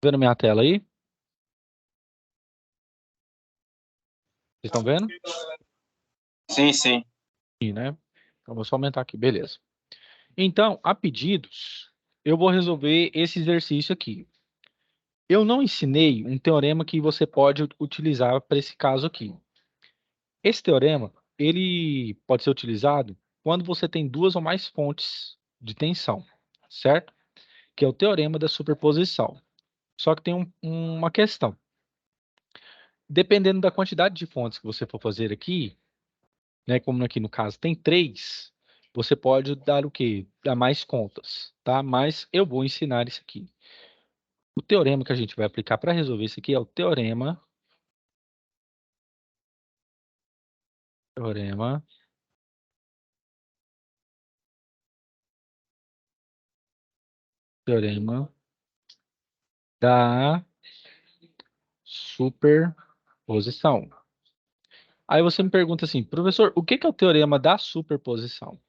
Vendo minha tela aí? Vocês estão vendo? Sim, sim. Sim, né? Então, vou só aumentar aqui, beleza. Então, a pedidos, eu vou resolver esse exercício aqui. Eu não ensinei um teorema que você pode utilizar para esse caso aqui. Esse teorema, ele pode ser utilizado quando você tem duas ou mais fontes de tensão, certo? Que é o teorema da superposição. Só que tem uma questão. Dependendo da quantidade de fontes que você for fazer aqui, né, como aqui no caso tem três, você pode dar o quê? Dar mais contas, tá? Mas eu vou ensinar isso aqui. O teorema que a gente vai aplicar para resolver isso aqui é o teorema da superposição. Aí você me pergunta assim, professor, o que que é o teorema da superposição?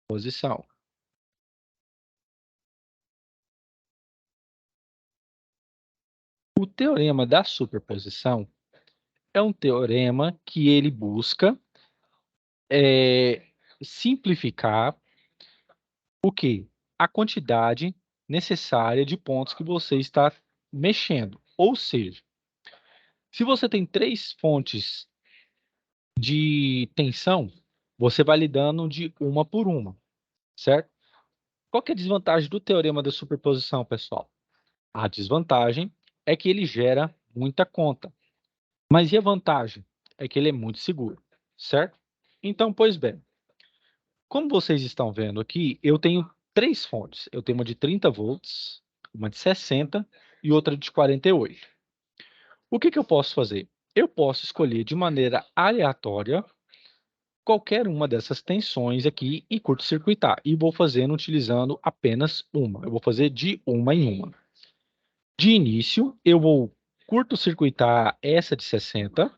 Superposição. O teorema da superposição é um teorema que ele busca é, simplificar o quê? A quantidade necessária de pontos que você está mexendo. Ou seja, se você tem três fontes de tensão, você vai lidando de uma por uma, certo? Qual que é a desvantagem do teorema da superposição, pessoal? A desvantagem é que ele gera muita conta. Mas e a vantagem? É que ele é muito seguro, certo? Então, pois bem, como vocês estão vendo aqui, eu tenho três fontes. Eu tenho uma de 30 volts, uma de 60 e outra de 48. O que que eu posso fazer? Eu posso escolher de maneira aleatória qualquer uma dessas tensões aqui e curto-circuitar. E vou fazendo utilizando apenas uma. Eu vou fazer de uma em uma. De início, eu vou curto-circuitar essa de 60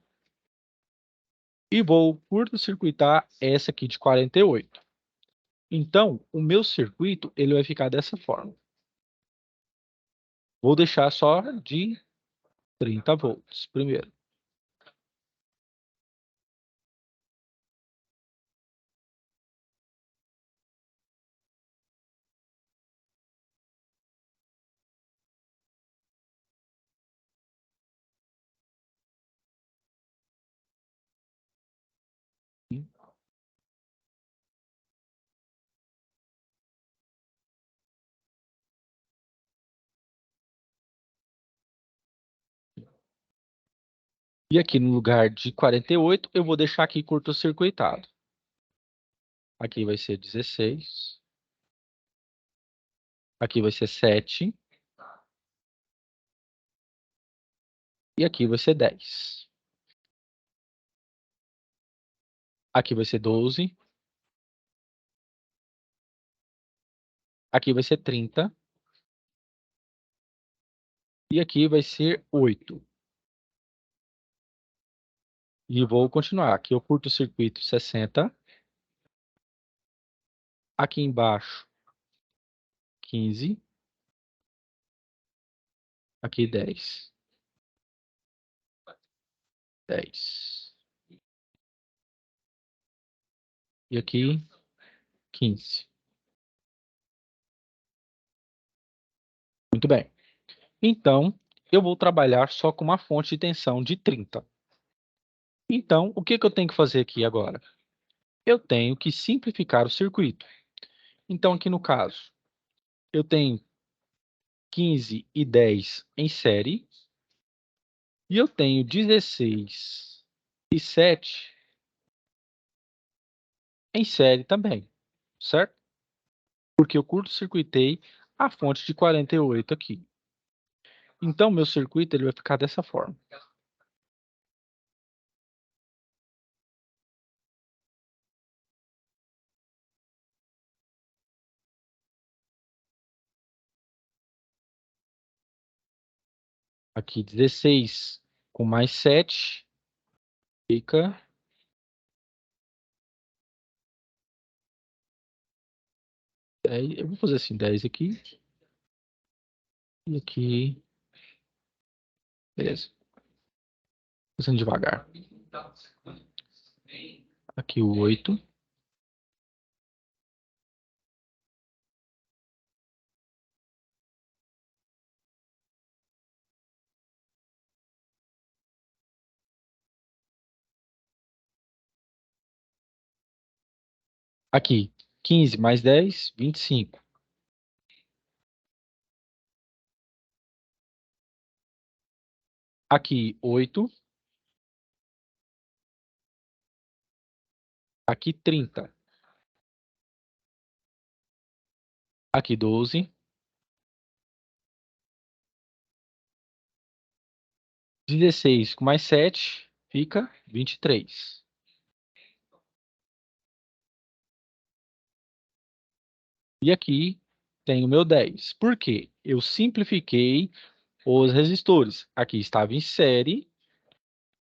e vou curto-circuitar essa aqui de 48. Então, o meu circuito ele vai ficar dessa forma. Vou deixar só de 30 volts primeiro. E aqui no lugar de 48, eu vou deixar aqui curto-circuitado. Aqui vai ser 16. Aqui vai ser 7. E aqui vai ser 10. Aqui vai ser 12. Aqui vai ser 30. E aqui vai ser 8. E vou continuar. Aqui eu curto-circuito 60. Aqui embaixo, 15. Aqui 10. 10. E aqui 15. Muito bem. Então, eu vou trabalhar só com uma fonte de tensão de 30. Então, o que que eu tenho que fazer aqui agora? Eu tenho que simplificar o circuito. Então, aqui no caso, eu tenho 15 e 10 em série, e eu tenho 16 e 7 em série também, certo? Porque eu curto-circuitei a fonte de 48 aqui. Então, meu circuito ele vai ficar dessa forma. Aqui 16 com mais 7 fica 10, eu vou fazer assim, 10 aqui. E aqui. Beleza. Fazendo devagar. Aqui o 8. Aqui, 15 mais 10, 25. Aqui, 8. Aqui, 30. Aqui, 12. 16 com mais 7 fica 23. E aqui tem o meu 10. Por quê? Eu simplifiquei os resistores. Aqui estava em série,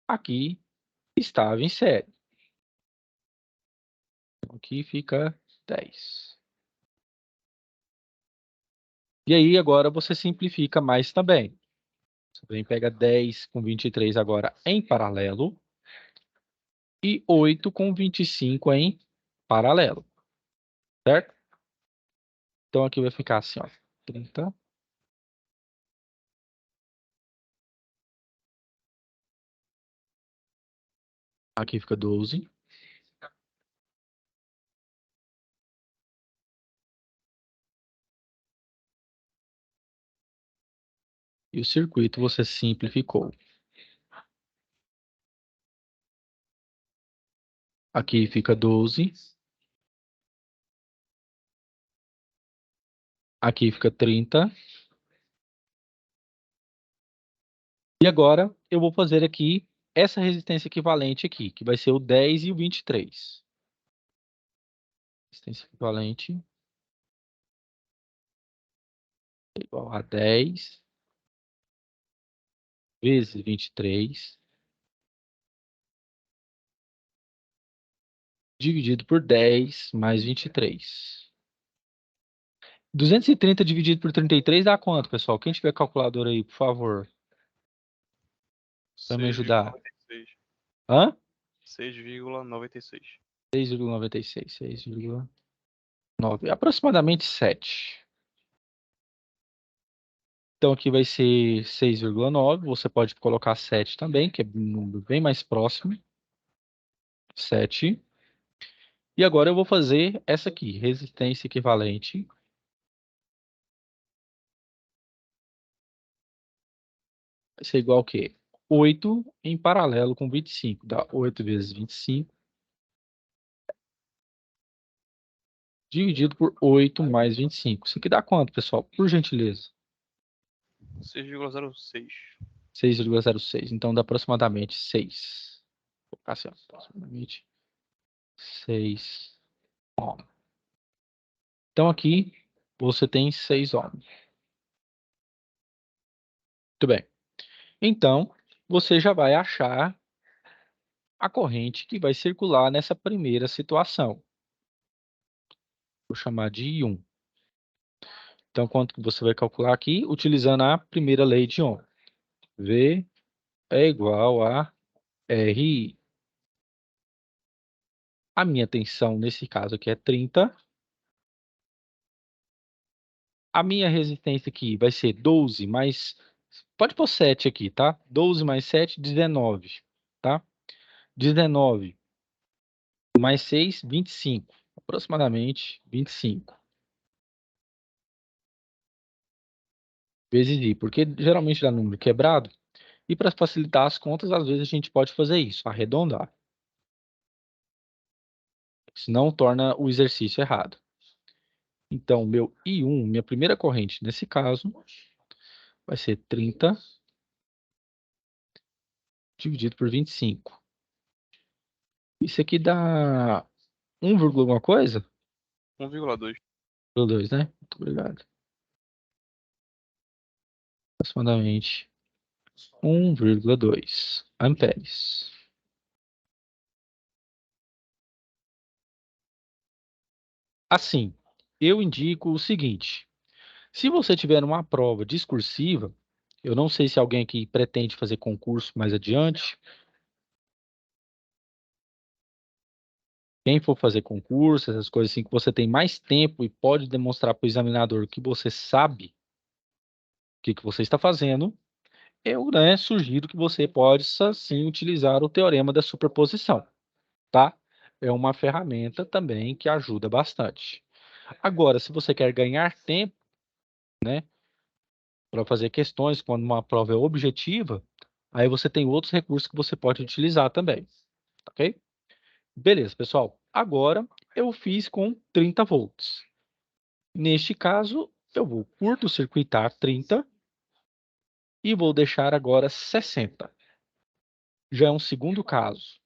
aqui estava em série. Então, aqui fica 10. E aí, agora você simplifica mais também. Você vem pega 10 com 23 agora em paralelo e 8 com 25 em paralelo, certo? Então, aqui vai ficar assim, ó, 30. Aqui fica 12. E o circuito você simplificou. Aqui fica 12. Aqui fica 30. E agora eu vou fazer aqui essa resistência equivalente aqui, que vai ser o 10 e o 23. Resistência equivalente é igual a 10 vezes 23 dividido por 10 mais 23. 230 dividido por 33 dá quanto, pessoal? Quem tiver calculadora aí, por favor, para me ajudar. 6,96. Hã? 6,96. 6,96. 6,9. Aproximadamente 7. Então aqui vai ser 6,9. Você pode colocar 7 também, que é um número bem mais próximo. 7. E agora eu vou fazer essa aqui, resistência equivalente. Vai ser igual ao quê? 8 em paralelo com 25. Dá 8 vezes 25. Dividido por 8 mais 25. Isso aqui dá quanto, pessoal? Por gentileza. 6,06. 6,06. Então dá aproximadamente 6. Vou colocar assim, ó, aproximadamente 6 ohms. Então aqui você tem 6 ohms. Muito bem. Então você já vai achar a corrente que vai circular nessa primeira situação. Vou chamar de I1. Então, quanto que você vai calcular aqui? Utilizando a primeira lei de Ohm. V é igual a RI. A minha tensão, nesse caso aqui, é 30. A minha resistência aqui vai ser 12 mais... Pode pôr 7 aqui, tá? 12 mais 7, 19, tá? 19 mais 6, 25. Aproximadamente 25. Vezes I, porque geralmente dá número quebrado. E para facilitar as contas, às vezes a gente pode fazer isso, arredondar. Senão torna o exercício errado. Então, meu I1, minha primeira corrente, nesse caso, vai ser 30 dividido por 25. Isso aqui dá 1, alguma coisa? 1,2. 2, né? Muito obrigado. Aproximadamente 1,2 amperes. Assim, eu indico o seguinte: se você tiver uma prova discursiva, eu não sei se alguém aqui pretende fazer concurso mais adiante. Quem for fazer concurso, essas coisas assim, que você tem mais tempo e pode demonstrar para o examinador que você sabe o que você está fazendo, eu, né, sugiro que você possa sim utilizar o teorema da superposição, tá? É uma ferramenta também que ajuda bastante. Agora, se você quer ganhar tempo, né, para fazer questões quando uma prova é objetiva, aí você tem outros recursos que você pode utilizar também, ok? Beleza, pessoal. Agora eu fiz com 30 volts. Neste caso, eu vou curto-circuitar 30 e vou deixar agora 60. Já é um segundo caso.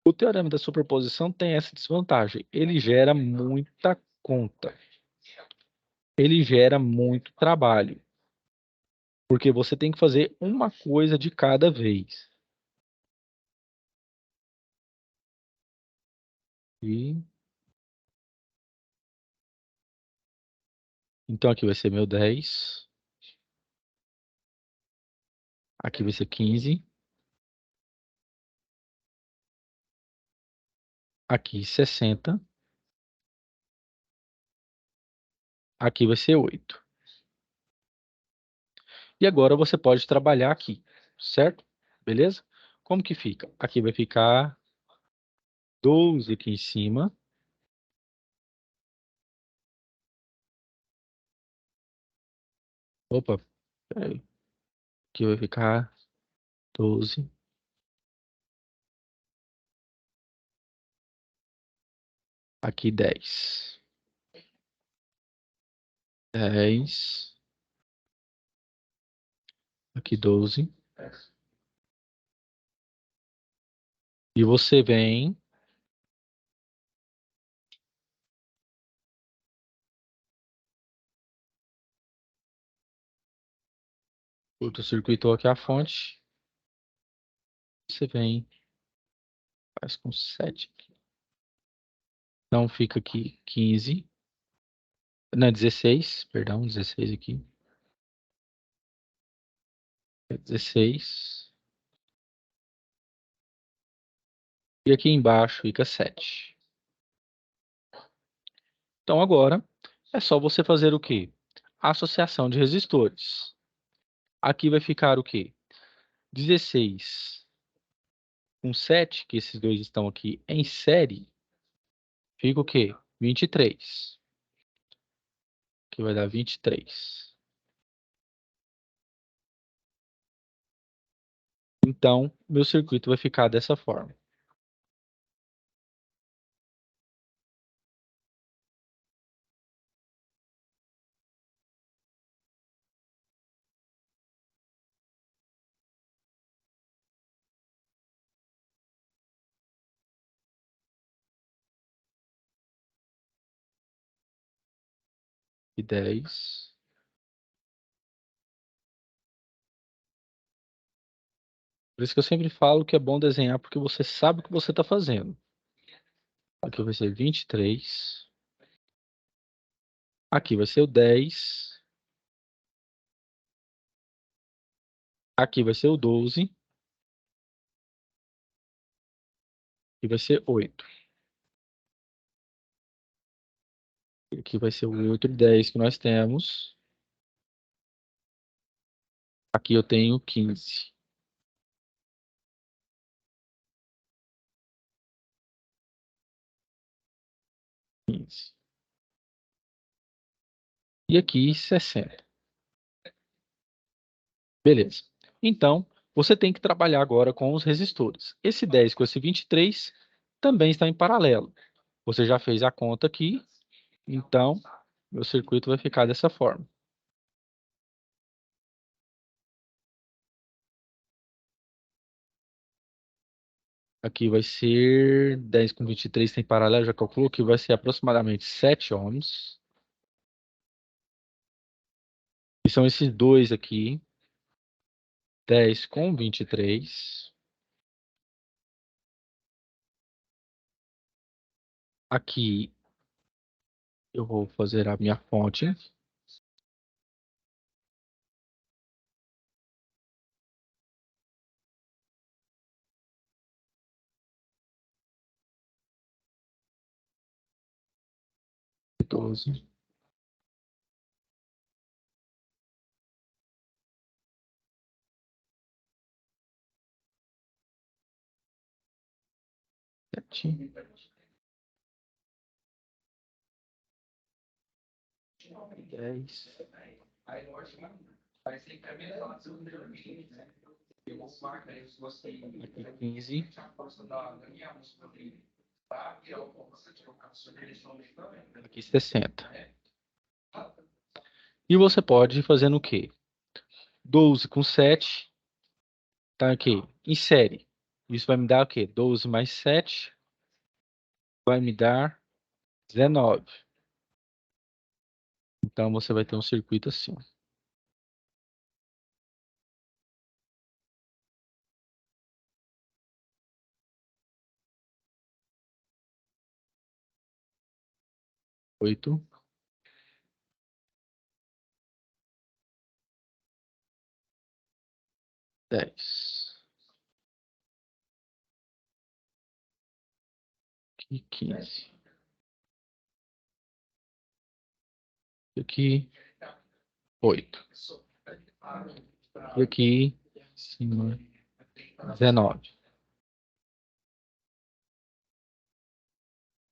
O teorema da superposição tem essa desvantagem. Ele gera muita conta. Ele gera muito trabalho. Porque você tem que fazer uma coisa de cada vez. E então aqui vai ser meu 10. Aqui vai ser 15. Aqui 60. Aqui vai ser 8. E agora você pode trabalhar aqui, certo? Beleza? Como que fica? Aqui vai ficar 12 aqui em cima. Opa, peraí. Aqui vai ficar 12. Aqui 10. 10. Aqui 12. E você vem, curto-circuitou aqui a fonte. Você vem, faz com 7 aqui. Então fica aqui 15. Não, 16, perdão, 16 aqui. 16. E aqui embaixo fica 7. Então agora é só você fazer o quê? Associação de resistores. Aqui vai ficar o quê? 16 com 7, que esses dois estão aqui em série, fica o quê? 23. Que vai dar 23. Então, meu circuito vai ficar dessa forma. E 10. Por isso que eu sempre falo que é bom desenhar, porque você sabe o que você está fazendo. Aqui vai ser 23. Aqui vai ser o 10. Aqui vai ser o 12. E vai ser 8. Aqui vai ser o outro 10 que nós temos. Aqui eu tenho 15. 15. E aqui 60. Beleza. Então, você tem que trabalhar agora com os resistores. Esse 10 com esse 23 também está em paralelo. Você já fez a conta aqui, então meu circuito vai ficar dessa forma. Aqui vai ser 10 com 23 tem paralelo, já calculou que vai ser aproximadamente 7 ohms. E são esses dois aqui, 10 com 23. Aqui Eu vou fazer a minha fonte. Doze. Sete. 10. Aqui 15. Aqui 60. E você pode ir fazendo o quê? 12 com 7. Tá aqui. Insere. Isso vai me dar o quê? 12 mais 7 vai me dar 19. Então você vai ter um circuito assim. Oito. 10. Aqui 15. Aqui 8. E aqui em cima 19.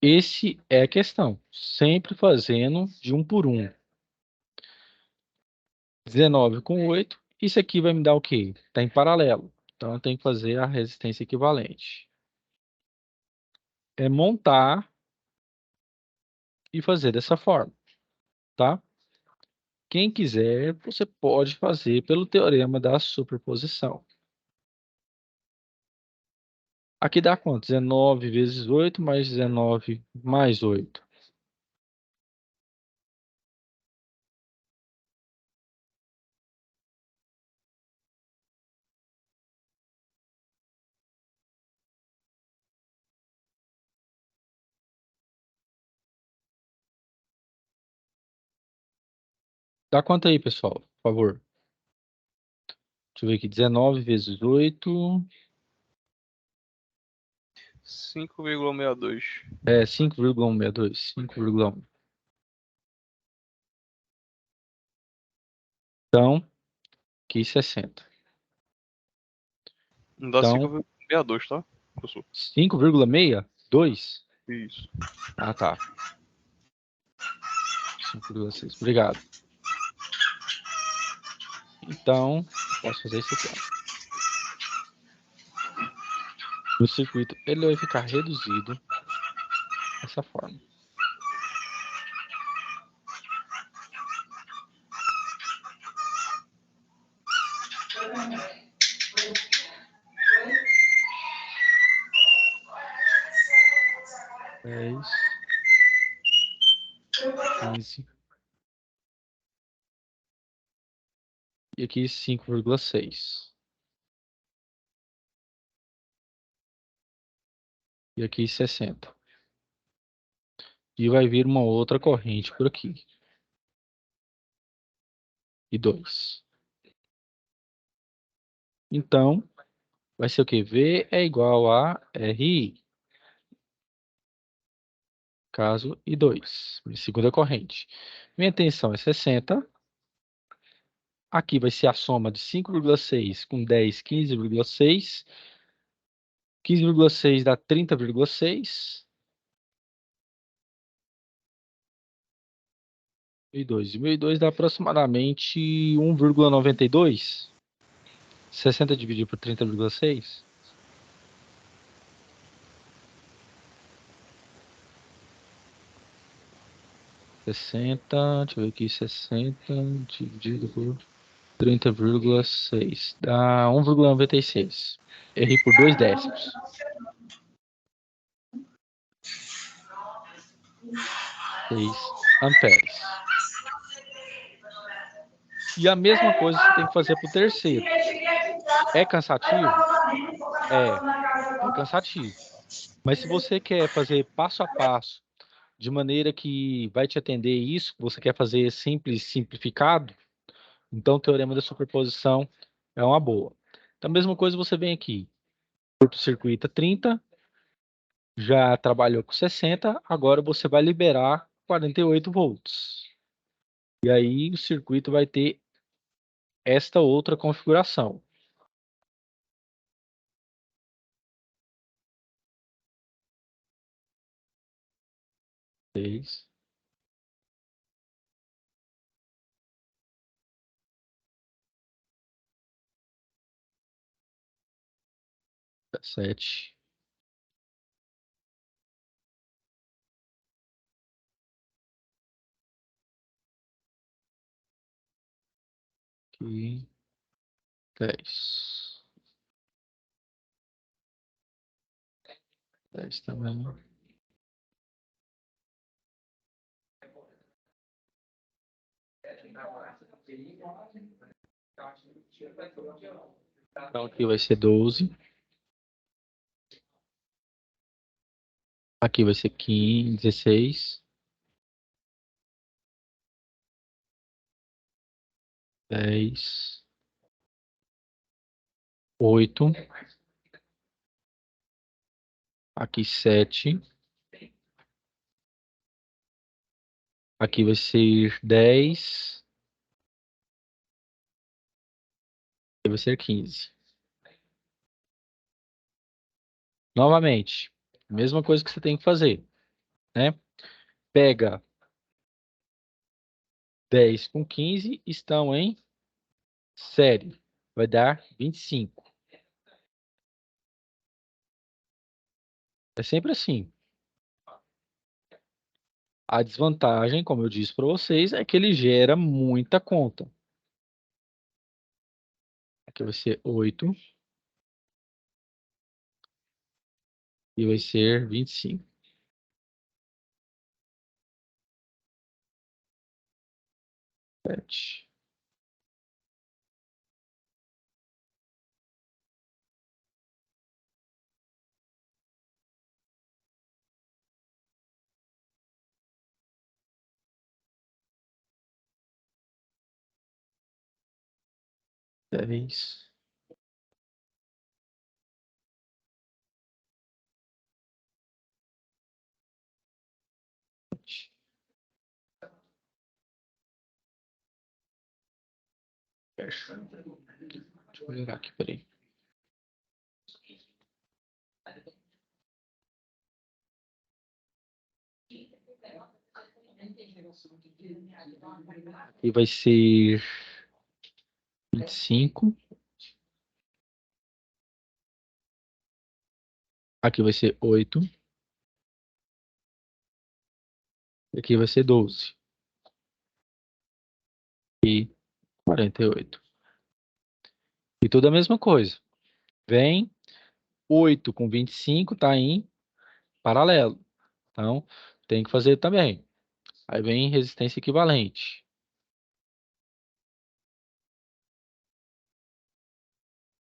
Esse é a questão. Sempre fazendo de um por um. 19 com 8. Isso aqui vai me dar o quê? Está em paralelo. Então, eu tenho que fazer a resistência equivalente. É montar e fazer dessa forma, tá? Quem quiser, você pode fazer pelo teorema da superposição. Aqui dá quanto? 19 vezes 8 mais 19 mais 8. Dá quanto aí, pessoal? Por favor. Deixa eu ver aqui. 19 vezes 8. 5,62. É 5,162. 5,1. Então, aqui 60. Não dá Então, 5,62, tá, professor? 5,62? Isso. Ah, tá. 5,6. Obrigado. Então, posso fazer isso aqui, ó. O circuito ele vai ficar reduzido dessa forma. Dez, 15. E aqui 5,6. E aqui 60. E vai vir uma outra corrente por aqui. E 2. Então, vai ser o quê? V é igual a RI. Caso e 2. Minha segunda corrente. Minha tensão é 60. Aqui vai ser a soma de 5,6 com 10, 15,6. 15,6 dá 30,6. E 2. E 1.002 dá aproximadamente 1,92. 60 dividido por 30,6. 60, deixa eu ver aqui, 60 dividido por 30,6. Dá 1,96. Errei por 2 décimos. 6 amperes. E a mesma coisa você tem que fazer para o terceiro. É cansativo? É cansativo. Mas se você quer fazer passo a passo, de maneira que vai te atender isso, você quer fazer simples, simplificado, então o teorema da superposição é uma boa. Então, a mesma coisa você vem aqui, curto-circuita 30, já trabalhou com 60, agora você vai liberar 48 volts. E aí o circuito vai ter esta outra configuração. Seis. Sete. Aqui. 10. 10 também. Então aqui vai ser 12. Aqui vai ser 15, 16. 10. 8. Aqui 7. Aqui vai ser 10. Aqui vai ser 15. Novamente, mesma coisa que você tem que fazer, né? Pega 10 com 15, estão em série. Vai dar 25. É sempre assim. A desvantagem, como eu disse para vocês, é que ele gera muita conta. Aqui vai ser 8. E vai ser 25. 7. Dez. Fecha. Deixa eu olhar aqui, peraí. E vai ser 25. Aqui vai ser 8. Aqui vai ser 12. E 48. E tudo a mesma coisa. Vem 8 com 25, tá em paralelo. Então, tem que fazer também. Aí vem resistência equivalente.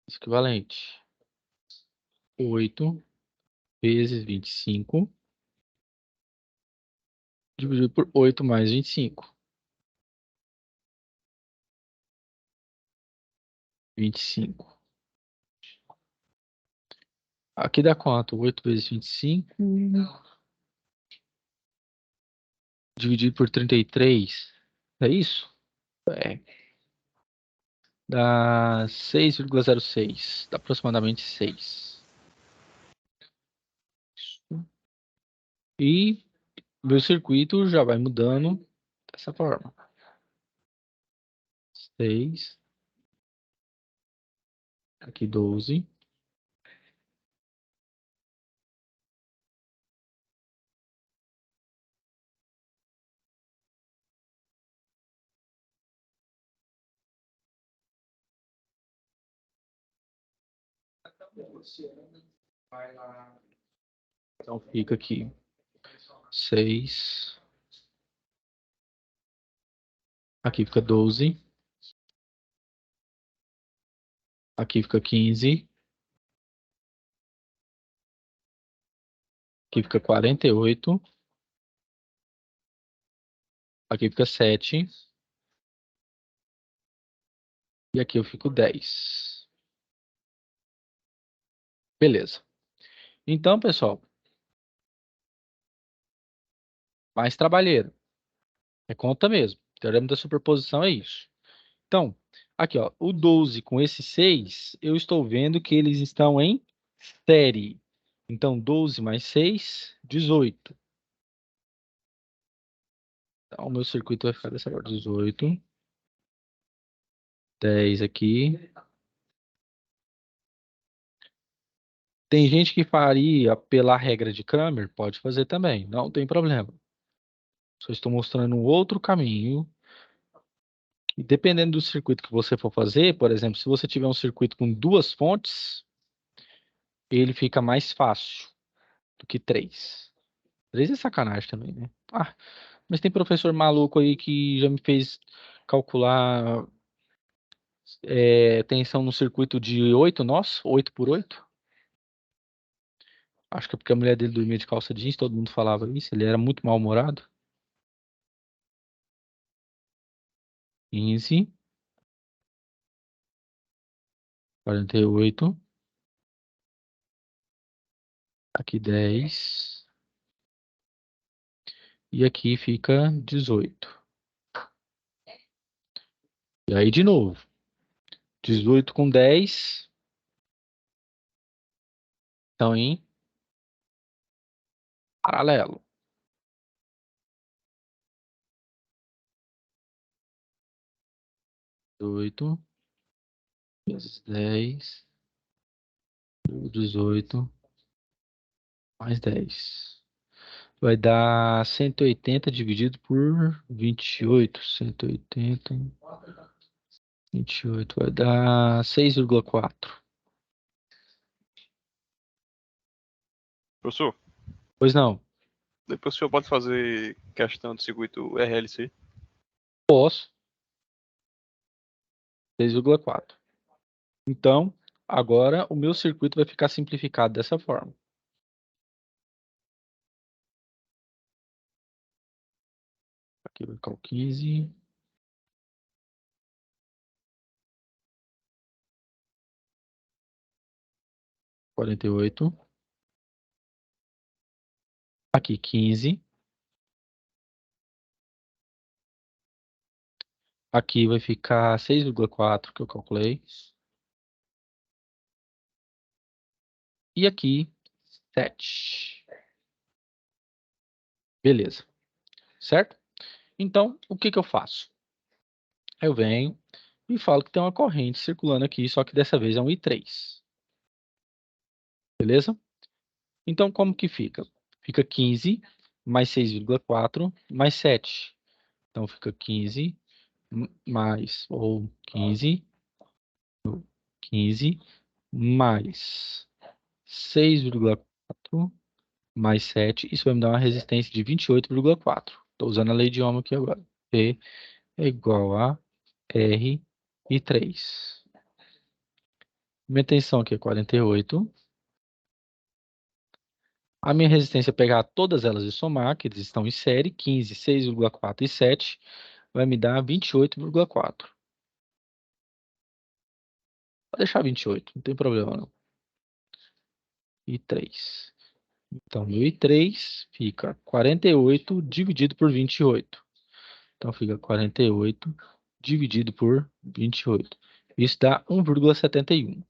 Equivalente. 8 vezes 25 dividido por 8 mais 25. 25. Aqui dá quanto? 8 vezes 25 dividido por 33. É isso? É. Dá 6,06. Dá aproximadamente 6. E meu circuito já vai mudando dessa forma. 6. Aqui 12. Então fica aqui 6. Aqui fica 12. Aqui fica 15. Aqui fica 48. Aqui fica 7. E aqui eu fico 10. Beleza. Então, pessoal, mais trabalheiro. É conta mesmo. Teorema da superposição é isso. Então, aqui, ó, o 12 com esse 6, eu estou vendo que eles estão em série. Então, 12 mais 6, 18. Então, o meu circuito vai ficar dessa forma, 18. 10 aqui. Tem gente que faria pela regra de Cramer, pode fazer também, não tem problema. Só estou mostrando um outro caminho. E dependendo do circuito que você for fazer, por exemplo, se você tiver um circuito com 2 fontes, ele fica mais fácil do que 3. 3 é sacanagem também, né? Ah, mas tem professor maluco aí que já me fez calcular tensão no circuito de 8 nós, 8 por 8. Acho que é porque a mulher dele dormia de calça jeans, todo mundo falava isso, ele era muito mal-humorado. 15, 48, aqui 10, e aqui fica 18. E aí de novo, 18 com 10 estão em paralelo. 18 vezes 10, 18 mais 10. Vai dar 180 dividido por 28. 180, 28 vai dar 6,4. Professor, Pois não, depois o senhor pode fazer questão do circuito RLC. posso. 6,4. Então, agora o meu circuito vai ficar simplificado dessa forma. Aqui vai ficar o 15. 48. Aqui 15. Aqui vai ficar 6,4 que eu calculei. E aqui 7. Beleza. Certo? Então, o que que eu faço? Eu venho e falo que tem uma corrente circulando aqui, só que dessa vez é um I3. Beleza? Então, como que fica? Fica 15 mais 6,4 mais 7. Então, fica 15 mais, ou 15 mais 6,4 mais 7. Isso vai me dar uma resistência de 28,4. Estou usando a lei de Ohm aqui agora. P é igual a R e 3. Minha tensão aqui é 48. A minha resistência é pegar todas elas e somar, que eles estão em série, 15, 6,4 e 7, vai me dar 28,4. Vou deixar 28, não tem problema não. E 3. Então, meu I3 fica 48 dividido por 28. Então, fica 48 dividido por 28. Isso dá 1,71.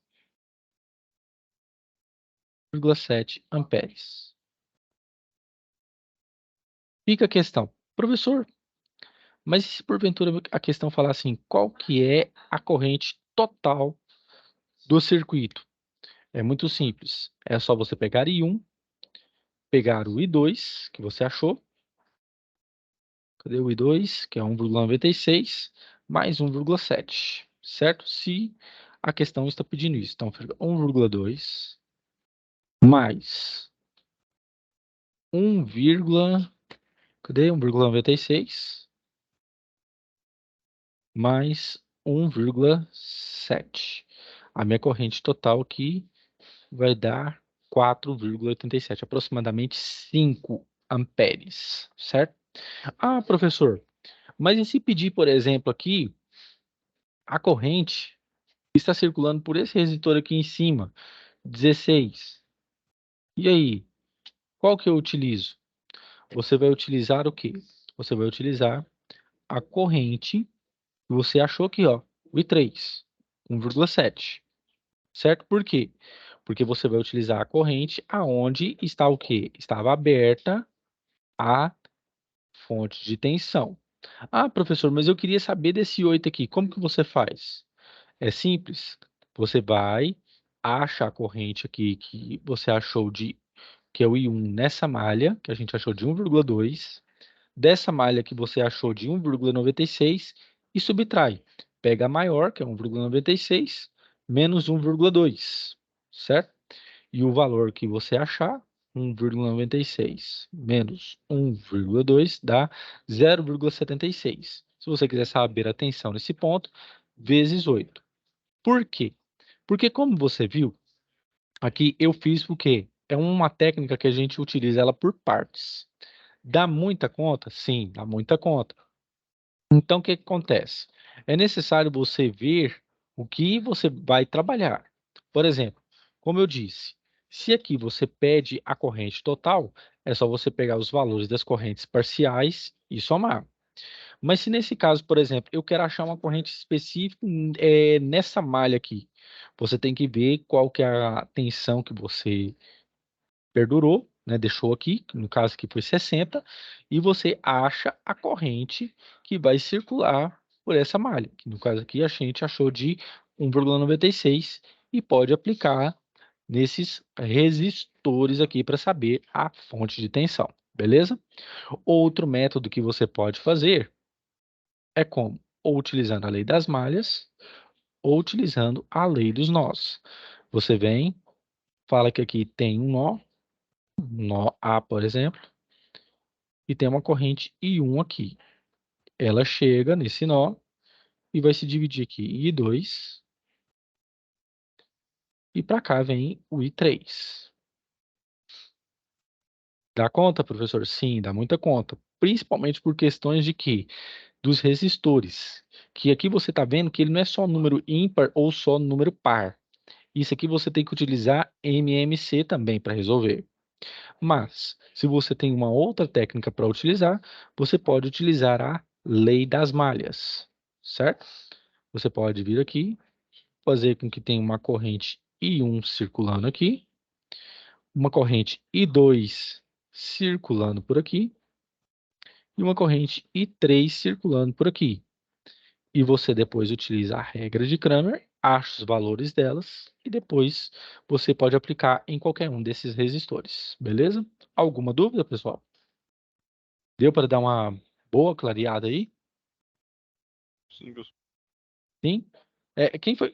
1,7 amperes. Fica a questão. Professor, mas e se porventura a questão falar assim, qual que é a corrente total do circuito? É muito simples. É só você pegar I1, pegar o I2, que você achou. Cadê o I2? Que é 1,96, mais 1,7, certo? Se a questão está pedindo isso. Então, fica 1,2 mais 1, cadê? 1,96 mais 1,7. A minha corrente total aqui vai dar 4,87, aproximadamente 5 amperes, certo? Ah, professor, Mas e se pedir, por exemplo, aqui, a corrente está circulando por esse resistor aqui em cima, 16. E aí, qual que eu utilizo? Você vai utilizar o quê? Você vai utilizar a corrente que você achou aqui, ó, o I3, 1,7. Certo? Por quê? Porque você vai utilizar a corrente aonde está o quê? Estava aberta a fonte de tensão. Ah, professor, mas eu queria saber desse 8 aqui. Como que você faz? É simples. Você vai, acha a corrente aqui que você achou que é o I1 nessa malha, que a gente achou de 1,2, dessa malha que você achou de 1,96 e subtrai. Pega a maior, que é 1,96, menos 1,2, certo? E o valor que você achar, 1,96 menos 1,2 dá 0,76. Se você quiser saber a tensão nesse ponto, vezes 8. Por quê? Porque como você viu, aqui eu fiz o quê? É uma técnica que a gente utiliza ela por partes. Dá muita conta? Sim, dá muita conta. Então, o que que acontece? É necessário você ver o que você vai trabalhar. Por exemplo, como eu disse, se aqui você pede a corrente total, é só você pegar os valores das correntes parciais e somar. Mas se nesse caso, por exemplo, eu quero achar uma corrente específica nessa malha aqui, você tem que ver qual que é a tensão que você perdurou, né, deixou aqui, que no caso aqui foi 60, e você acha a corrente que vai circular por essa malha, que no caso aqui a gente achou de 1,96 e pode aplicar nesses resistores aqui para saber a fonte de tensão, beleza? Outro método que você pode fazer é como? Ou utilizando a lei das malhas, ou utilizando a lei dos nós. Você vem, fala que aqui tem um nó A, por exemplo, e tem uma corrente I1 aqui. Ela chega nesse nó e vai se dividir aqui em I2 e para cá vem o I3. Dá conta, professor? Sim, dá muita conta. Principalmente por questões de que dos resistores, que aqui você está vendo que ele não é só número ímpar ou só número par. Isso aqui você tem que utilizar MMC também para resolver. Mas, se você tem uma outra técnica para utilizar, você pode utilizar a lei das malhas, certo? Você pode vir aqui, fazer com que tenha uma corrente I1 circulando aqui, uma corrente I2 circulando por aqui e uma corrente I3 circulando por aqui. E você depois utiliza a regra de Cramer, acha os valores delas e depois você pode aplicar em qualquer um desses resistores, beleza? Alguma dúvida, pessoal? Deu para dar uma boa clareada aí? Sim, professor. Sim?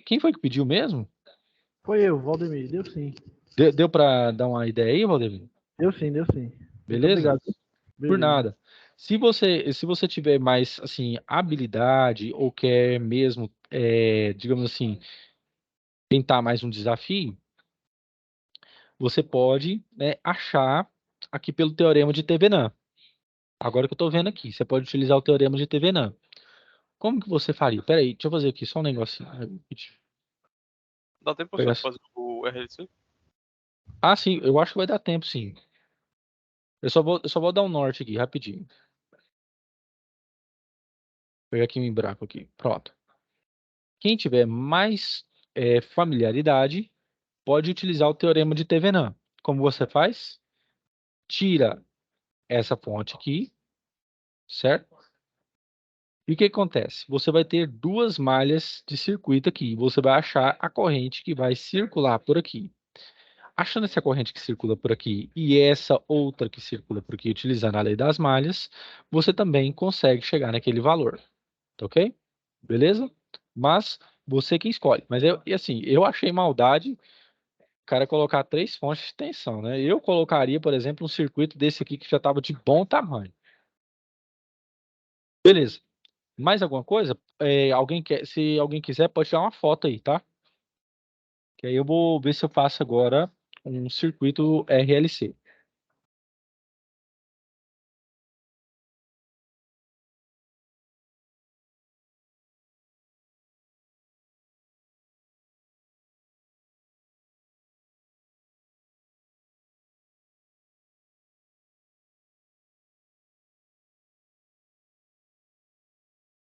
Quem foi que pediu mesmo? Foi eu, Valdemir. Deu sim. Deu para dar uma ideia aí, Valdemir? Deu sim, deu sim. Muito Beleza? obrigado. Por Beleza. nada. Se você tiver mais assim habilidade ou quer mesmo, digamos assim, tentar mais um desafio, você pode, né, achar aqui pelo teorema de Thevenin. Agora que eu estou vendo aqui, você pode utilizar o teorema de Thevenin. Como que você faria? Peraí, deixa eu fazer aqui só um negocinho. Dá tempo, professor, Pegar... de fazer o RLC? Ah, sim, eu acho que vai dar tempo, sim. Eu só vou dar um norte aqui, rapidinho. Vou pegar aqui um branco aqui. Pronto. Quem tiver mais familiaridade, pode utilizar o teorema de Thevenin. Como você faz? Tira essa fonte aqui, certo? E o que acontece? Você vai ter duas malhas de circuito aqui. Você vai achar a corrente que vai circular por aqui. Achando essa corrente que circula por aqui e essa outra que circula por aqui, utilizando a lei das malhas, você também consegue chegar naquele valor. Tá ok? Beleza? Mas você que escolhe. Mas e assim, eu achei maldade o cara colocar três fontes de tensão, né? Eu colocaria, por exemplo, um circuito desse aqui que já estava de bom tamanho. Beleza. Mais alguma coisa? Se alguém quiser, pode tirar uma foto aí, tá? Que aí eu vou ver se eu faço agora um circuito RLC.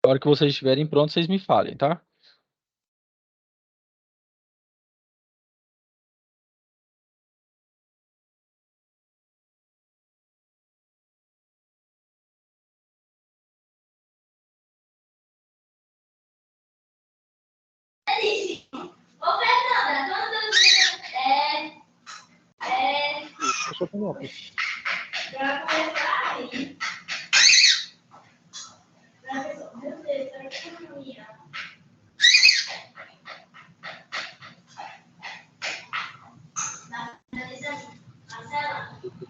Na hora que vocês estiverem prontos, vocês me falem, tá? Eu só tenho óculos.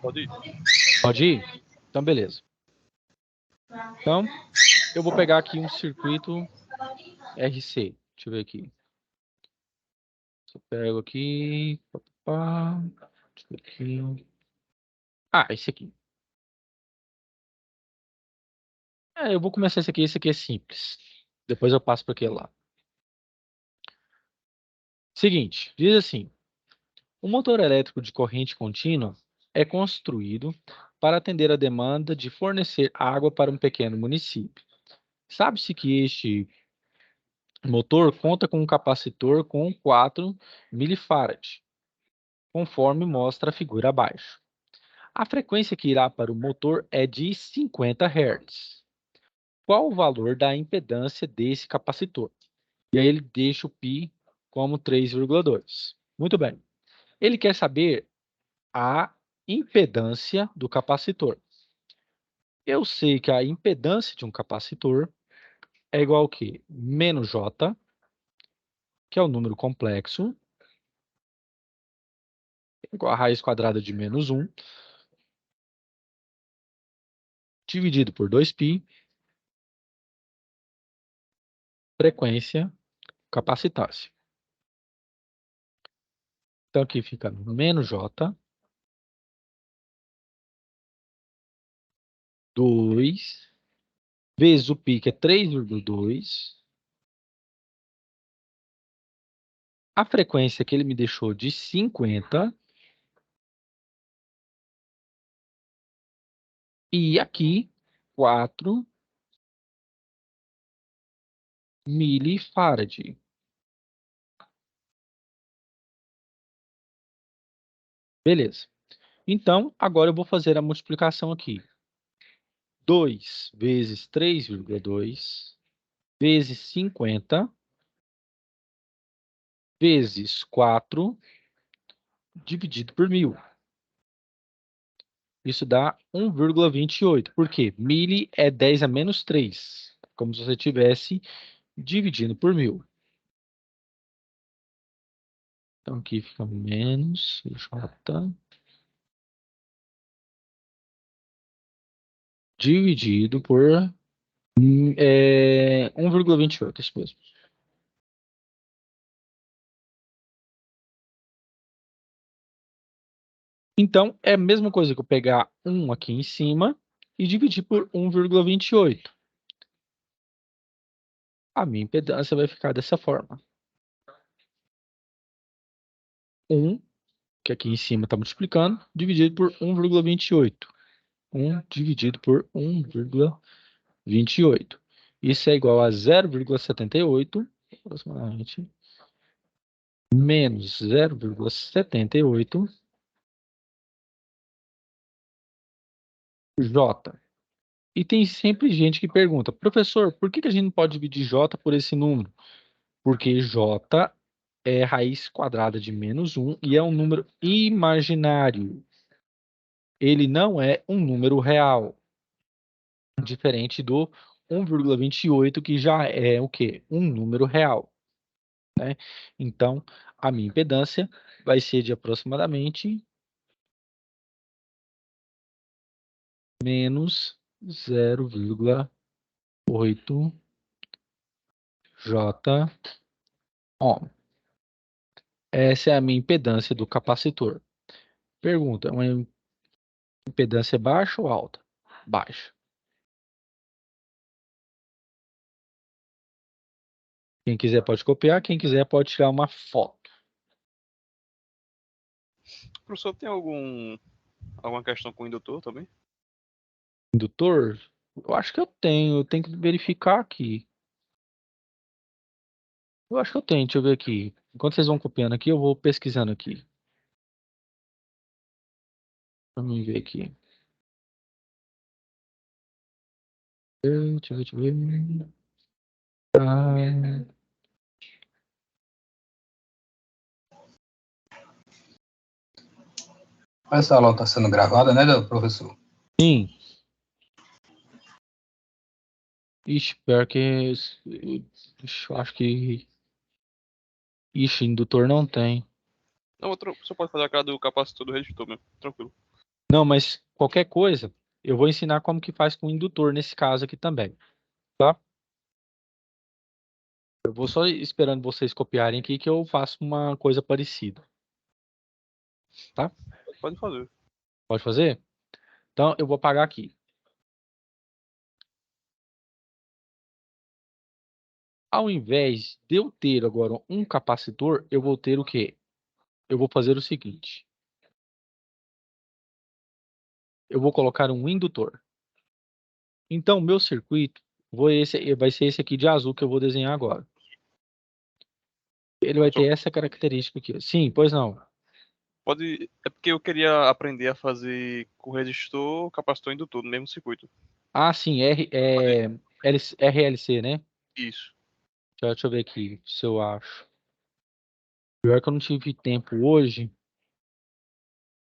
Pode ir. Pode ir? Então, beleza. Então, eu vou pegar aqui um circuito RC. Deixa eu ver aqui. Eu pego aqui. Pá, deixa eu ver aqui. Ah, esse aqui. Eu vou começar esse aqui. Esse aqui é simples. Depois eu passo para aquele lá. Seguinte, diz assim. O motor elétrico de corrente contínua é construído para atender a demanda de fornecer água para um pequeno município. Sabe-se que este motor conta com um capacitor com 4 milifarad, conforme mostra a figura abaixo. A frequência que irá para o motor é de 50 Hz. Qual o valor da impedância desse capacitor? E aí ele deixa o π como 3,2. Muito bem. Ele quer saber a impedância do capacitor. Eu sei que a impedância de um capacitor é igual ao quê? Menos J, que é o número complexo, igual a raiz quadrada de menos 1, dividido por 2π, frequência, capacitância. Então aqui fica menos J, 2, vezes o π, que é 3,2. A frequência que ele me deixou de 50. E aqui, 4 milifarad. Beleza. Então, agora eu vou fazer a multiplicação aqui. 2 vezes 3,2 vezes 50 vezes 4 dividido por 1000. Isso dá 1,28. Por quê? Mili é 10 a menos 3. Como se você estivesse dividindo por 1000. Então aqui fica menos J dividido por 1,28. Isso mesmo. Então, é a mesma coisa que eu pegar 1 aqui em cima e dividir por 1,28. A minha impedância vai ficar dessa forma. 1, que aqui em cima está multiplicando, dividido por 1,28. 1 dividido por 1,28. Isso é igual a 0,78, aproximadamente, menos 0,78 J. E tem sempre gente que pergunta, professor, por que a gente não pode dividir J por esse número? Porque J é raiz quadrada de menos 1 e é um número imaginário. Ele não é um número real. Diferente do 1,28, que já é o quê? Um número real. Né? Então, a minha impedância vai ser de aproximadamente menos 0,8 J ohm. Essa é a minha impedância do capacitor. Pergunta, uma impedância baixa ou alta? Baixa. Quem quiser pode copiar, quem quiser pode tirar uma foto. Professor, tem alguma questão com o indutor também? Indutor? Eu acho que eu tenho que verificar aqui. Eu acho que eu tenho, deixa eu ver aqui. Enquanto vocês vão copiando aqui, eu vou pesquisando aqui. Vamos ver aqui. Deixa eu ver, deixa eu ver. Ah, Essa aula está sendo gravada, né, professor? sim. Ixi, pior que. Eu acho que. Ixi, indutor não tem. Não, você pode fazer aquela do capacitor do resistor mesmo. Tranquilo. Não, mas qualquer coisa, eu vou ensinar como que faz com o indutor nesse caso aqui também. Tá? Eu vou só esperando vocês copiarem aqui que eu faço uma coisa parecida. Tá? Pode fazer. Pode fazer? Então, eu vou apagar aqui. Ao invés de eu ter agora um capacitor, eu vou ter o quê? Eu vou fazer o seguinte. Eu vou colocar um indutor. Então, meu circuito vai ser esse aqui de azul que eu vou desenhar agora. Ele vai ter essa característica aqui. Sim, pois não. Pode. É porque eu queria aprender a fazer com resistor, capacitor e indutor no mesmo circuito. Ah, sim, RLC, né? Isso. Deixa eu ver aqui se eu acho. Pior que eu não tive tempo hoje,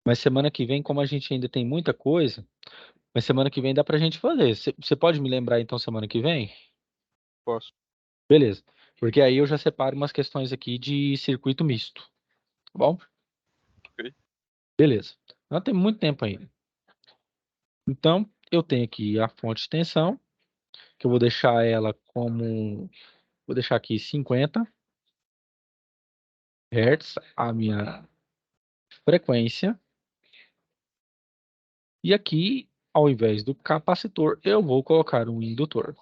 mas semana que vem, como a gente ainda tem muita coisa, mas semana que vem dá pra gente fazer. Você pode me lembrar então semana que vem? Posso. Beleza. Porque aí eu já separo umas questões aqui de circuito misto. Tá bom? Ok. Beleza. Não tem muito tempo ainda. Então, eu tenho aqui a fonte de tensão, que eu vou deixar ela como. Vou deixar aqui 50 Hz, a minha frequência. E aqui, ao invés do capacitor, eu vou colocar um indutor.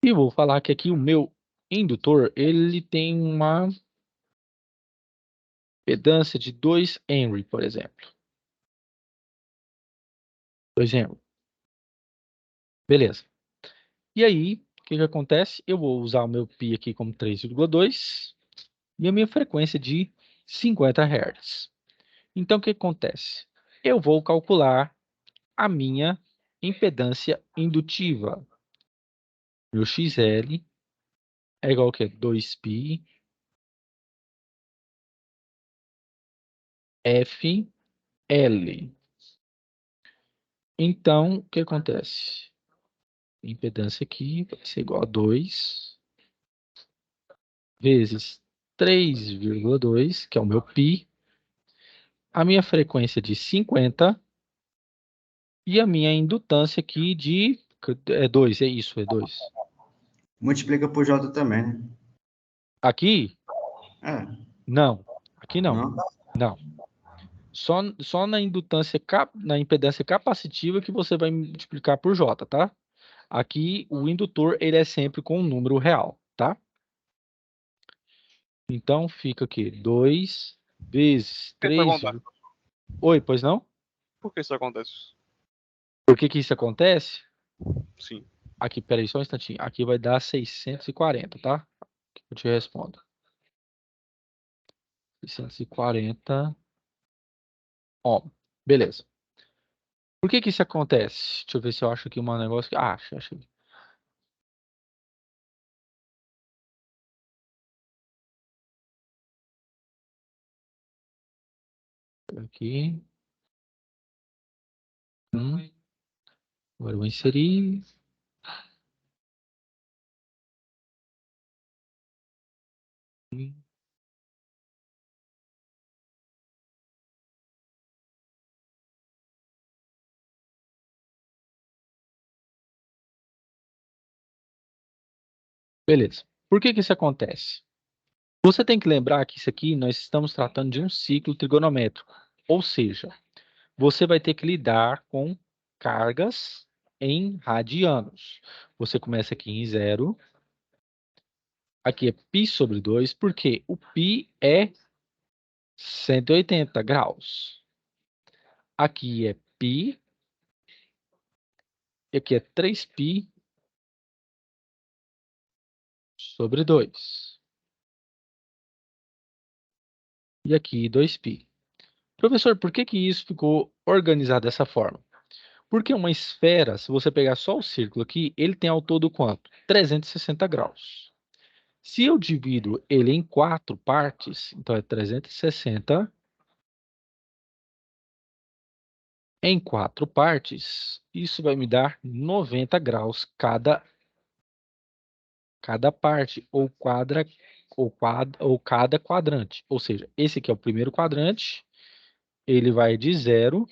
E vou falar que aqui o meu indutor, ele tem uma impedância de 2 Henry, por exemplo. 2 Henry. Beleza. E aí, o que acontece? Eu vou usar o meu π aqui como 3,2 e a minha frequência de 50 Hz. Então, o que acontece? Eu vou calcular a minha impedância indutiva. Meu XL é igual ao quê? 2π FL. Então, o que acontece? A impedância aqui vai ser igual a 2 vezes 3,2, que é o meu π, a minha frequência de 50 e a minha indutância aqui de 2, é isso, é 2. Multiplica por J também, né? Aqui, É, não. Aqui não. não? Não. Só na indutância, na impedância capacitiva que você vai multiplicar por J, tá? Aqui, o indutor, ele é sempre com um número real, tá? Então, fica aqui 2 vezes Por que isso 3. acontece? Oi, pois não? Por que isso acontece? Por que que isso acontece? Sim. Aqui, peraí, só um instantinho. Aqui vai dar 640, tá? Eu te respondo. 640. Ó, beleza. Por que que isso acontece? Deixa eu ver se eu acho aqui um negócio que... Ah, achei. Aqui. Agora eu vou inserir. Beleza. Por que que isso acontece? Você tem que lembrar que isso aqui nós estamos tratando de um ciclo trigonométrico. Ou seja, você vai ter que lidar com cargas em radianos. Você começa aqui em 0. Aqui é π sobre 2, porque o π é 180 graus. Aqui é π. E aqui é 3π sobre 2. E aqui 2π. Professor, por que isso ficou organizado dessa forma? Porque uma esfera, se você pegar só o círculo aqui, ele tem ao todo quanto? 360 graus. Se eu divido ele em 4 partes, então é 360 em 4 partes, isso vai me dar 90 graus cada parte, ou cada quadrante. Ou seja, esse aqui é o primeiro quadrante, ele vai de 0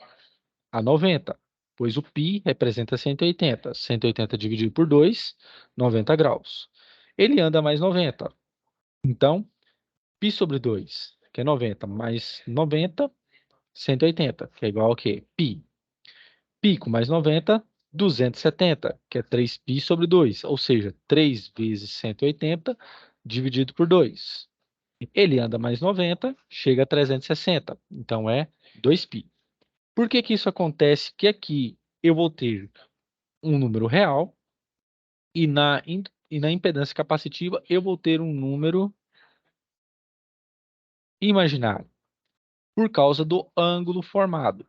a 90, pois o π representa 180. 180 dividido por 2, 90 graus. Ele anda mais 90. Então, π sobre 2, que é 90, mais 90, 180, que é igual a quê? Π. Π com mais 90, 270, que é 3π sobre 2, ou seja, 3 vezes 180 dividido por 2. Ele anda mais 90, chega a 360, então é 2π. Por que isso acontece? Que aqui eu vou ter um número real e na impedância capacitiva eu vou ter um número imaginário, por causa do ângulo formado.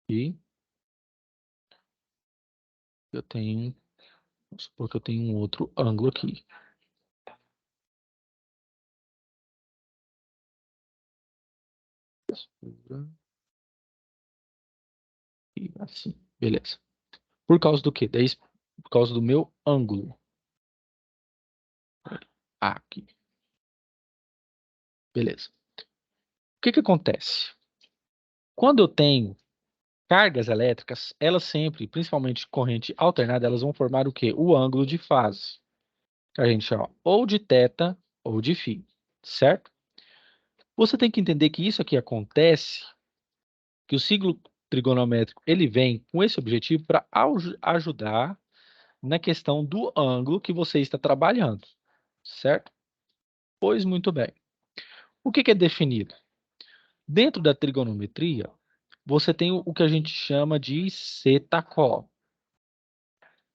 E eu tenho, vamos supor que eu tenho um outro ângulo aqui. E assim, beleza. Por causa do quê? Daí, por causa do meu ângulo. Aqui. Beleza. O que acontece? Quando eu tenho cargas elétricas, elas sempre, principalmente corrente alternada, elas vão formar o quê? O ângulo de fase. Que a gente chama ou de θ ou de φ, certo? Você tem que entender que isso aqui acontece, que o ciclo trigonométrico ele vem com esse objetivo para ajudar na questão do ângulo que você está trabalhando, certo? Pois muito bem. O que é definido? Dentro da trigonometria, você tem o que a gente chama de σ-cos,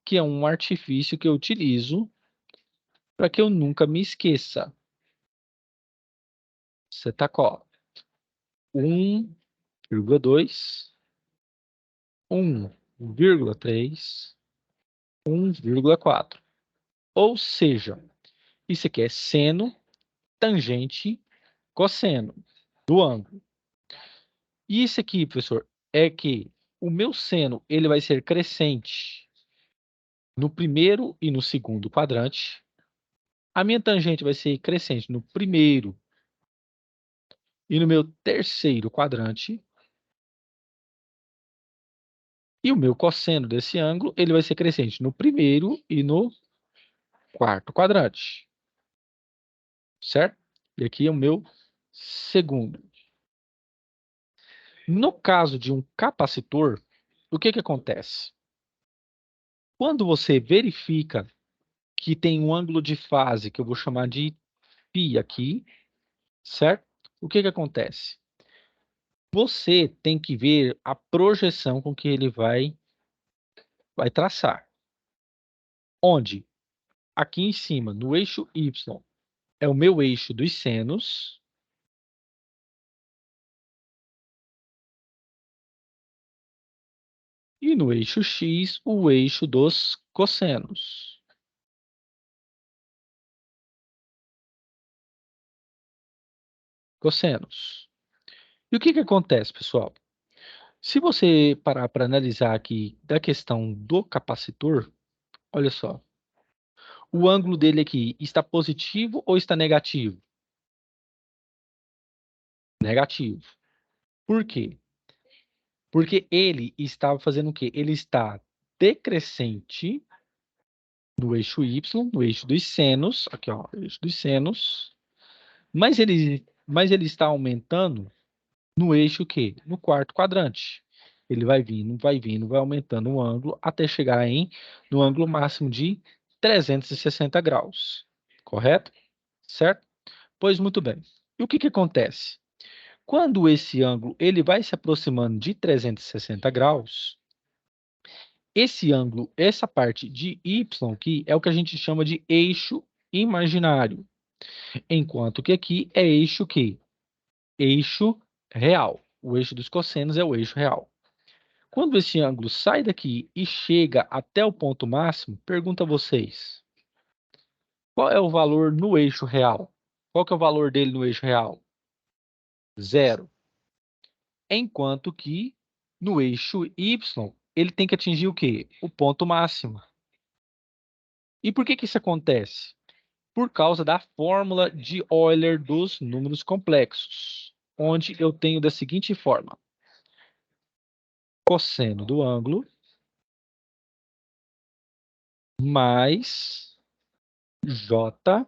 que é um artifício que eu utilizo para que eu nunca me esqueça. Σ-cos. 1,2, 1,3, 1,4. Ou seja, isso aqui é seno, tangente, cosseno do ângulo. E isso aqui, professor, é que o meu seno ele vai ser crescente no primeiro e no segundo quadrante. A minha tangente vai ser crescente no primeiro e no meu terceiro quadrante. E o meu cosseno desse ângulo ele vai ser crescente no primeiro e no quarto quadrante. Certo? E aqui é o meu segundo. No caso de um capacitor, o que acontece? Quando você verifica que tem um ângulo de fase, que eu vou chamar de π aqui, certo? O que acontece? Você tem que ver a projeção com que ele vai traçar. Onde? Aqui em cima, no eixo Y, é o meu eixo dos senos. E no eixo X, o eixo dos cossenos. Cossenos. E o que acontece, pessoal? Se você parar para analisar aqui da questão do capacitor, olha só. O ângulo dele aqui está positivo ou está negativo? Negativo. Por quê? Porque ele estava fazendo o quê? Ele está decrescente no eixo Y, no eixo dos senos, aqui ó, eixo dos senos, mas ele está aumentando no eixo quê? No quarto quadrante. ele vai vindo, vai aumentando o ângulo até chegar no ângulo máximo de 360 graus. Correto? Certo? Pois muito bem. E o que acontece? Quando esse ângulo ele vai se aproximando de 360 graus, esse ângulo, essa parte de y aqui é o que a gente chama de eixo imaginário, enquanto que aqui é eixo que? Eixo real. O eixo dos cossenos é o eixo real. Quando esse ângulo sai daqui e chega até o ponto máximo, pergunto a vocês, qual é o valor no eixo real? Qual que é o valor dele no eixo real? 0. Enquanto que no eixo y, ele tem que atingir o quê? O ponto máximo. E por que isso acontece? Por causa da fórmula de Euler dos números complexos, onde eu tenho da seguinte forma: cosseno do ângulo mais J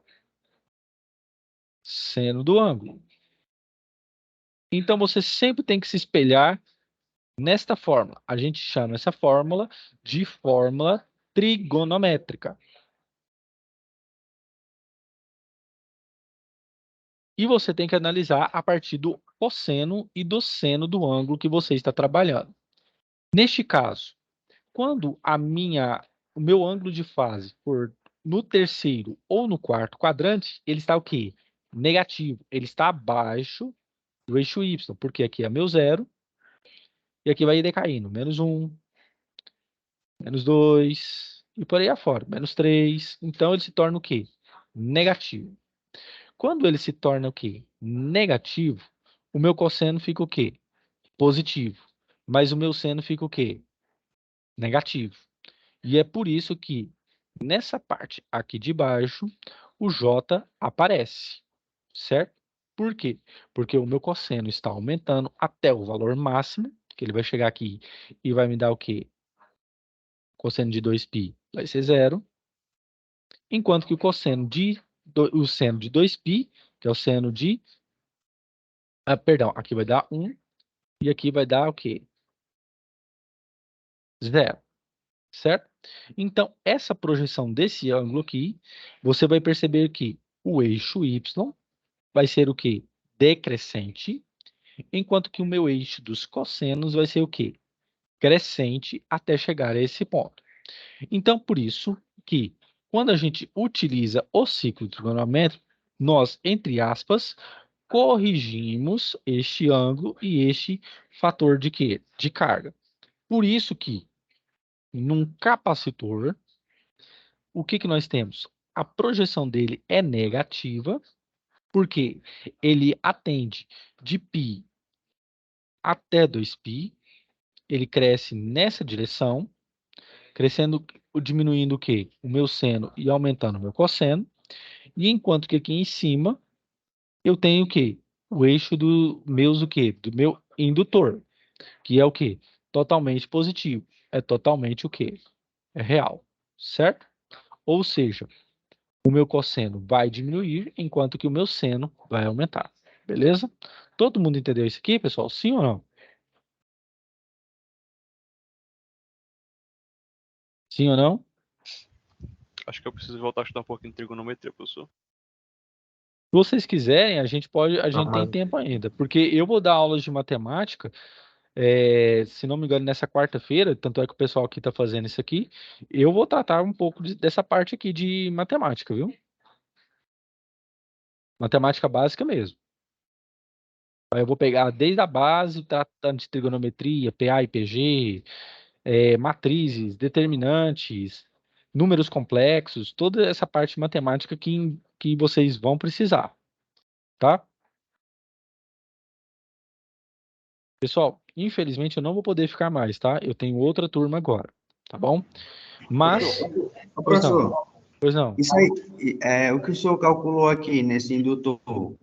seno do ângulo. Então, você sempre tem que se espelhar nesta fórmula. A gente chama essa fórmula de fórmula trigonométrica. E você tem que analisar a partir do cosseno e do seno do ângulo que você está trabalhando. Neste caso, quando o meu ângulo de fase for no terceiro ou no quarto quadrante, ele está o quê? Negativo. Ele está abaixo do eixo Y, porque aqui é meu zero, e aqui vai decaindo. -1, -2, e por aí afora. -3. Então, ele se torna o quê? Negativo. Quando ele se torna o quê? Negativo, o meu cosseno fica o quê? Positivo. Mas o meu seno fica o quê? Negativo. E é por isso que, nessa parte aqui de baixo, o J aparece. Certo? Por quê? Porque o meu cosseno está aumentando até o valor máximo, que ele vai chegar aqui e vai me dar o quê? Cosseno de 2π vai ser 0. Enquanto que o seno de 2π, que é o seno de... perdão, aqui vai dar 1 e aqui vai dar o quê? 0. Certo? Então, essa projeção desse ângulo aqui, você vai perceber que o eixo Y vai ser o quê? Decrescente, enquanto que o meu eixo dos cossenos vai ser o quê? Crescente até chegar a esse ponto. Então, por isso que, quando a gente utiliza o ciclo trigonométrico, nós, entre aspas, corrigimos este ângulo e este fator de quê? De carga. Por isso que, num capacitor, o que nós temos? A projeção dele é negativa, porque ele atende de π até 2π, ele cresce nessa direção, crescendo, diminuindo o quê? O meu seno e aumentando o meu cosseno, e enquanto que aqui em cima eu tenho o quê? O eixo do meu indutor, que é o quê? Totalmente positivo. É totalmente o quê? É real, certo? Ou seja, o meu cosseno vai diminuir, enquanto que o meu seno vai aumentar. Beleza? Todo mundo entendeu isso aqui, pessoal? Sim ou não? Sim ou não? Acho que eu preciso voltar a estudar um pouquinho de trigonometria, professor. Se vocês quiserem, a gente tem tempo ainda, porque eu vou dar aulas de matemática, se não me engano, nessa quarta-feira, tanto é que o pessoal aqui está fazendo isso aqui, eu vou tratar um pouco dessa parte aqui de matemática, viu? Matemática básica mesmo. Aí eu vou pegar desde a base, tratando de trigonometria, PA e PG, matrizes, determinantes, números complexos, toda essa parte matemática que vocês vão precisar, tá? Pessoal, infelizmente eu não vou poder ficar mais, tá? Eu tenho outra turma agora, tá bom? Mas... Ô, Pois não. professor, Pois não. isso aí, o que o senhor calculou aqui nesse indutor,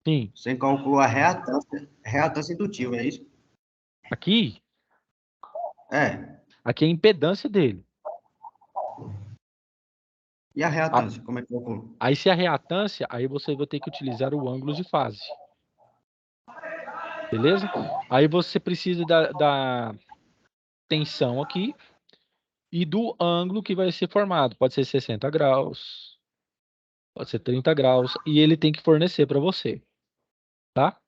Sim. você calculou a reatância indutiva, é isso? Aqui É. é a impedância dele. E a reatância, como é que calculou? Aí, se a reatância, aí você vai ter que utilizar o ângulo de fase. Beleza? Aí você precisa tensão aqui e do ângulo que vai ser formado. Pode ser 60 graus, pode ser 30 graus, e ele tem que fornecer para você, tá?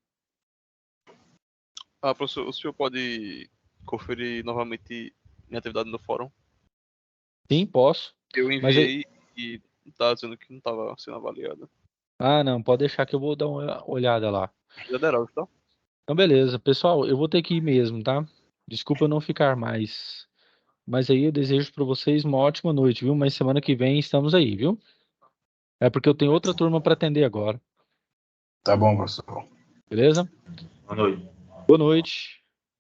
Professor, o senhor pode conferir novamente minha atividade no fórum? Sim, posso. Eu Mas enviei e tá dizendo que não estava sendo avaliado. não, pode deixar que eu vou dar uma olhada lá. Federal, tá? Então, beleza. Pessoal, eu vou ter que ir mesmo, tá? Desculpa eu não ficar mais. Mas aí eu desejo para vocês uma ótima noite, viu? Mas semana que vem estamos aí, viu? É porque eu tenho outra turma para atender agora. Tá bom, professor. Beleza? Boa noite. Boa noite.